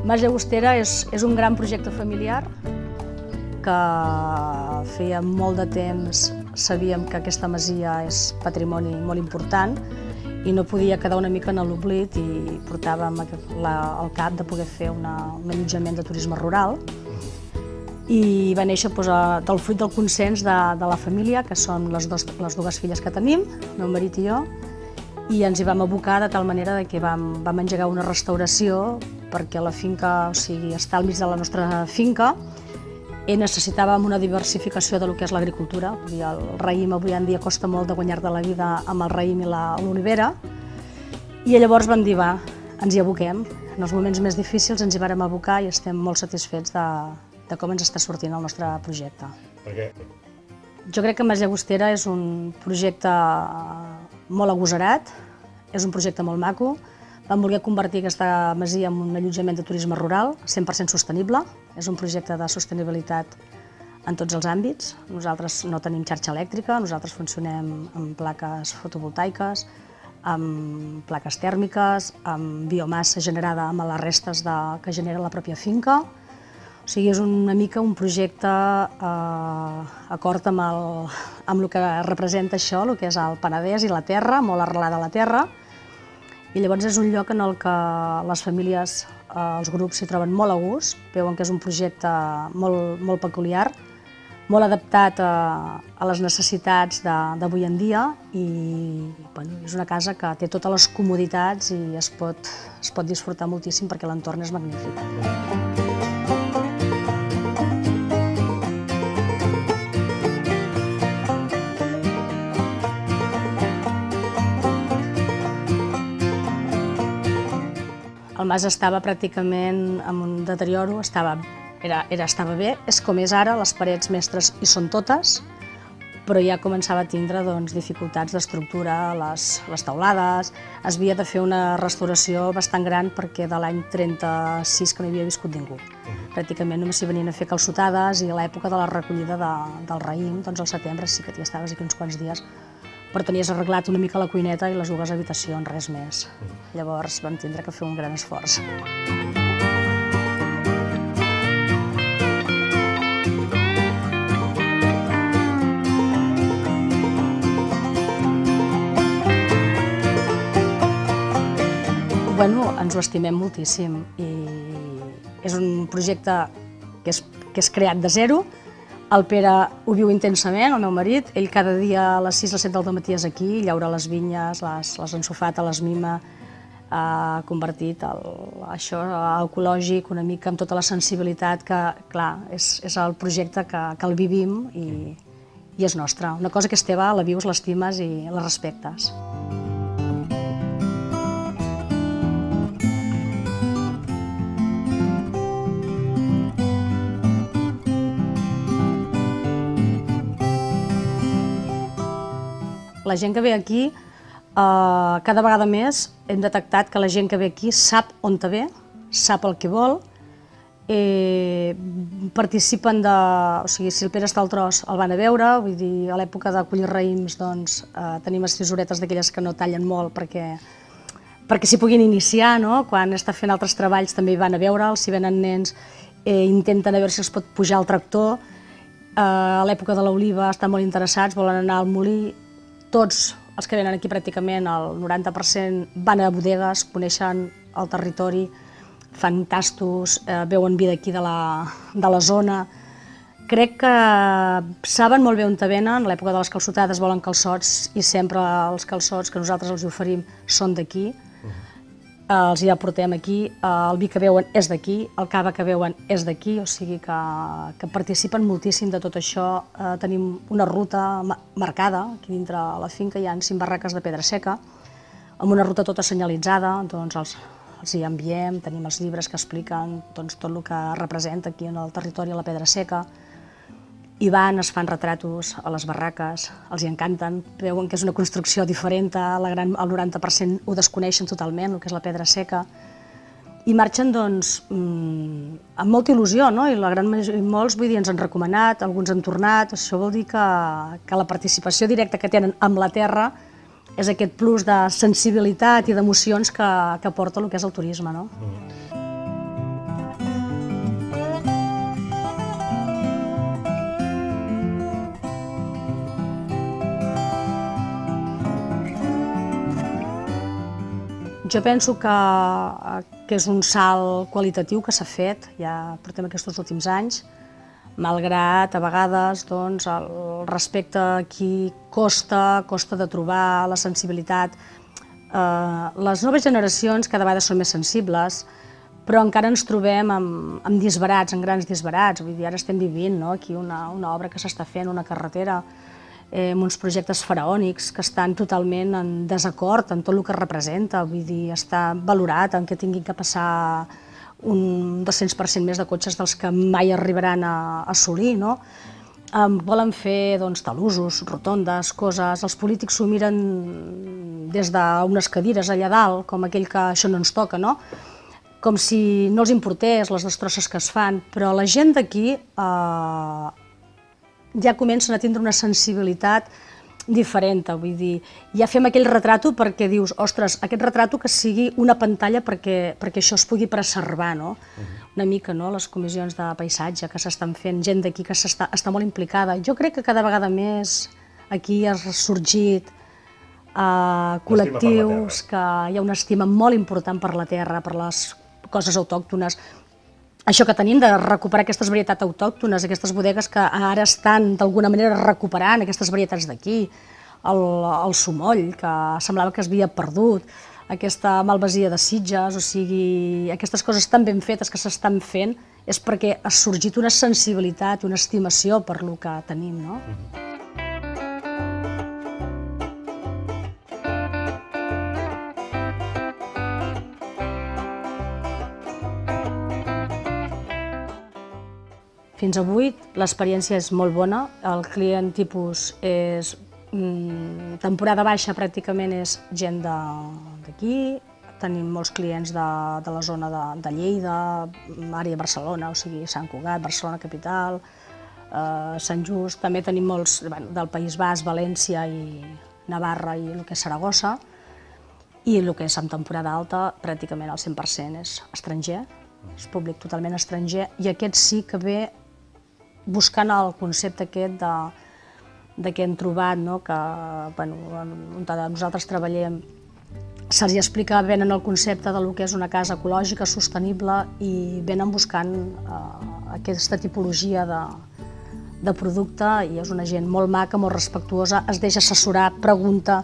Mas Llagostera és un gran projecte familiar que feia molt de temps sabíem que aquesta masia és patrimoni molt important i no podia quedar una mica en l'oblit i portàvem al cap de poder fer un allotjament de turisme rural i va néixer del fruit del consens de la família, que són les dues filles que tenim, el meu marit i jo, i ens hi vam abocar de tal manera que vam engegar una restauració perquè la finca, o sigui, està al mig de la nostra finca i necessitàvem una diversificació del que és l'agricultura. El raïm avui en dia costa molt de guanyar-te la vida amb el raïm i l'olivera i llavors vam dir, va, ens hi aboquem. En els moments més difícils ens hi vàrem abocar i estem molt satisfets de com ens està sortint el nostre projecte. Per què? Jo crec que Mas Llagostera és un projecte molt agosarat, és un projecte molt maco. Vam voler convertir aquesta masia en un allotjament de turisme rural 100% sostenible. És un projecte de sostenibilitat en tots els àmbits. Nosaltres no tenim xarxa elèctrica, nosaltres funcionem amb plaques fotovoltaiques, amb plaques tèrmiques, amb biomassa generada amb les restes que genera la pròpia finca. O sigui, és una mica un projecte acord amb el que representa això, el que és el Penedès i la terra, molt arrelada a la terra. I llavors és un lloc en el que les famílies, els grups s'hi troben molt a gust, veuen que és un projecte molt peculiar, molt adaptat a les necessitats d'avui en dia i és una casa que té totes les comoditats i es pot disfrutar moltíssim perquè l'entorn és magnífic. El mas estava pràcticament en un deterioro, estava bé, és com és ara, les parets mestres hi són totes, però ja començava a tindre dificultats d'estructura, les teulades, es havia de fer una restauració bastant gran perquè de l'any 36 que no hi havia viscut ningú. Pràcticament només s'hi venien a fer calçotades i a l'època de la recollida del raïm, al setembre sí que t'hi estaves aquí uns quants dies, però tenies arreglat una mica la cuineta i les dues habitacions, res més. Llavors vam tindre que fer un gran esforç. Bueno, ens ho estimem moltíssim i és un projecte que és creat de zero. El Pere ho viu intensament, el meu marit. Ell cada dia a les 6 o 7 del matí és aquí, llaura les vinyes, les ensofata, les mima, ha convertit això ecològic una mica amb tota la sensibilitat que, clar, és el projecte que el vivim i és nostre. Una cosa que és teva, la vius, l'estimes i la respectes. La gent que ve aquí, cada vegada més hem detectat que la gent que ve aquí sap on ve, sap el que vol, participen de... O sigui, si el Pere està al tros el van a veure, vull dir, a l'època de collir raïms doncs tenim les tisoretes d'aquelles que no tallen molt perquè s'hi puguin iniciar, no? Quan està fent altres treballs també hi van a veure'ls, si venen nens intenten a veure si els pot pujar al tractor, a l'època de l'oliva estan molt interessats, volen anar al molí. Tots els que venen aquí, pràcticament el 90%, van a bodegues, coneixen el territori, fan tastos, veuen vida aquí de la zona. Crec que saben molt bé on venen, a l'època de les calçotades volen calçots i sempre els calçots que nosaltres els oferim són d'aquí. Els hi aportem aquí, el vi que beuen és d'aquí, el cava que beuen és d'aquí, o sigui que participen moltíssim de tot això. Tenim una ruta marcada, aquí dintre la finca hi ha 5 barraques de pedra seca, amb una ruta tota senyalitzada, doncs els hi enviem, tenim els llibres que expliquen tot el que representa aquí en el territori la pedra seca. Hi van, es fan retratos a les barraques, els hi encanten, veuen que és una construcció diferent, el 90% ho desconeixen totalment, el que és la pedra seca, i marxen doncs amb molta il·lusió, no? I molts, vull dir, ens han recomanat, alguns han tornat, això vol dir que la participació directa que tenen amb la terra és aquest plus de sensibilitat i d'emocions que porta el que és el turisme, no? Jo penso que és un salt qualitatiu que s'ha fet, ja portem aquests últims anys, malgrat a vegades el respecte aquí costa de trobar la sensibilitat. Les noves generacions cada vegada són més sensibles, però encara ens trobem amb disbarats, en grans disbarats. Vull dir, ara estem vivint aquí una obra que s'està fent, una carretera, amb uns projectes faraònics que estan totalment en desacord amb tot el que representa. Vull dir, està valorat en què tinguin que passar un 200% més de cotxes dels que mai arribaran a assolir, no? Volen fer talussos, rotondes, coses. Els polítics s'ho miren des d'unes cadires allà dalt, com aquell que això no ens toca, no? Com si no els importés les destrosses que es fan, però la gent d'aquí ja comencen a tindre una sensibilitat diferent, vull dir, ja fem aquell retrato perquè dius, ostres, aquest retrato que sigui una pantalla perquè això es pugui preservar, no? Una mica, no?, les comissions de paisatge que s'estan fent, gent d'aquí que està molt implicada. Jo crec que cada vegada més aquí ha sorgit col·lectius, que hi ha una estima molt important per la terra, per les coses autòctones. Això que tenim de recuperar aquestes varietats autòctones, aquestes bodegues que ara estan d'alguna manera recuperant aquestes varietats d'aquí, el sumoll, que semblava que es havia perdut, aquesta malvasia de Sitges, o sigui, aquestes coses tan ben fetes que s'estan fent, és perquè ha sorgit una sensibilitat, una estimació per lo que tenim, no? Fins avui l'experiència és molt bona, el client tipus és temporada baixa, pràcticament és gent d'aquí, tenim molts clients de la zona de Lleida, àrea de Barcelona, o sigui, Sant Cugat, Barcelona capital, Sant Just, també tenim molts del País Basc, València i Navarra i el que és Saragossa, i el que és en temporada alta pràcticament el 100% és estranger, és públic totalment estranger, i aquest sí que ve buscant el concepte aquest que hem trobat, que on nosaltres treballem, se'ls explica, venen el concepte del que és una casa ecològica, sostenible, i venen buscant aquesta tipologia de producte, i és una gent molt maca, molt respectuosa, es deixa assessorar, pregunta,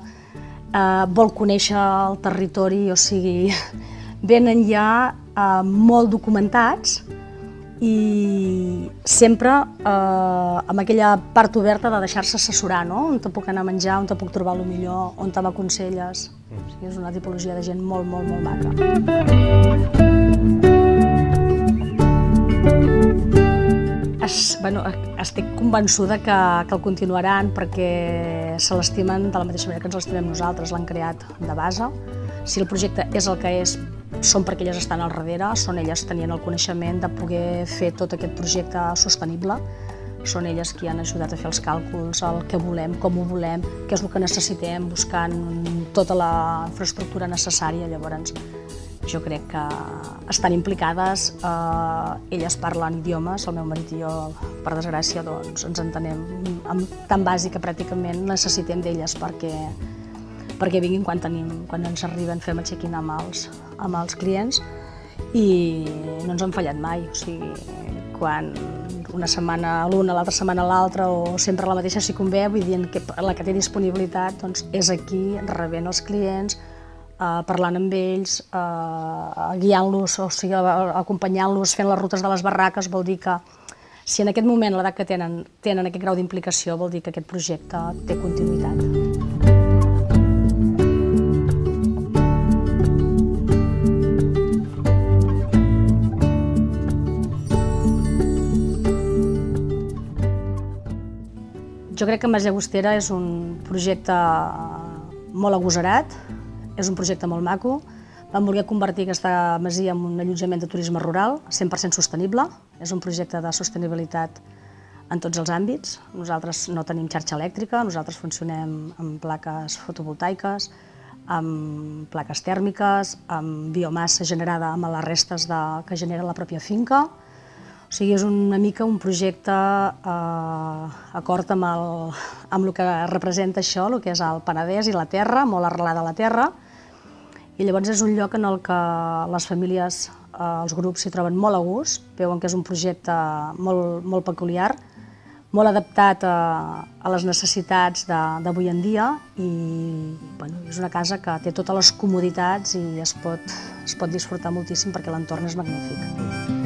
vol conèixer el territori, o sigui, venen ja molt documentats, i sempre amb aquella part oberta de deixar-se assessorar, no? On te puc anar a menjar, on te puc trobar el millor, on te m'aconselles. O sigui, és una tipologia de gent molt, molt, molt maca. Estic convençuda que el continuaran perquè se l'estimen de la mateixa manera que ens l'estimem nosaltres, l'han creat de base. Si el projecte és el que és, són perquè elles estan al darrere, són elles tenien el coneixement de poder fer tot aquest projecte sostenible, són elles qui han ajudat a fer els càlculs, el que volem, com ho volem, què és el que necessitem, buscant tota la infraestructura necessària. Llavors, jo crec que estan implicades, elles parlen idiomes, el meu marit i jo, per desgràcia, doncs ens entenem tan bàsic que pràcticament necessitem d'elles perquè vinguin quan ens arriben, fem el check-in amb els clients, i no ens han fallat mai. O sigui, quan una setmana l'una, l'altra setmana l'altra, o sempre la mateixa si convé, vull dir que la que té disponibilitat doncs, és aquí, rebent els clients, parlant amb ells, guiant-los, o sigui, acompanyant-los, fent les rutes de les barraques. Vol dir que si en aquest moment, l'edat que tenen aquest grau d'implicació, vol dir que aquest projecte té continuïtat. Jo crec que Masia Agostera és un projecte molt agosarat, és un projecte molt maco. Vam voler convertir aquesta masia en un allotjament de turisme rural 100% sostenible. És un projecte de sostenibilitat en tots els àmbits. Nosaltres no tenim xarxa elèctrica, nosaltres funcionem amb plaques fotovoltaiques, amb plaques tèrmiques, amb biomassa generada amb les restes que genera la pròpia finca. O sigui, és una mica un projecte acord amb el que representa això, el que és el Penedès i la terra, molt arrelada a la terra, i llavors és un lloc en el que les famílies, els grups s'hi troben molt a gust, veuen que és un projecte molt peculiar, molt adaptat a les necessitats d'avui en dia i és una casa que té totes les comoditats i es pot disfrutar moltíssim perquè l'entorn és magnífic.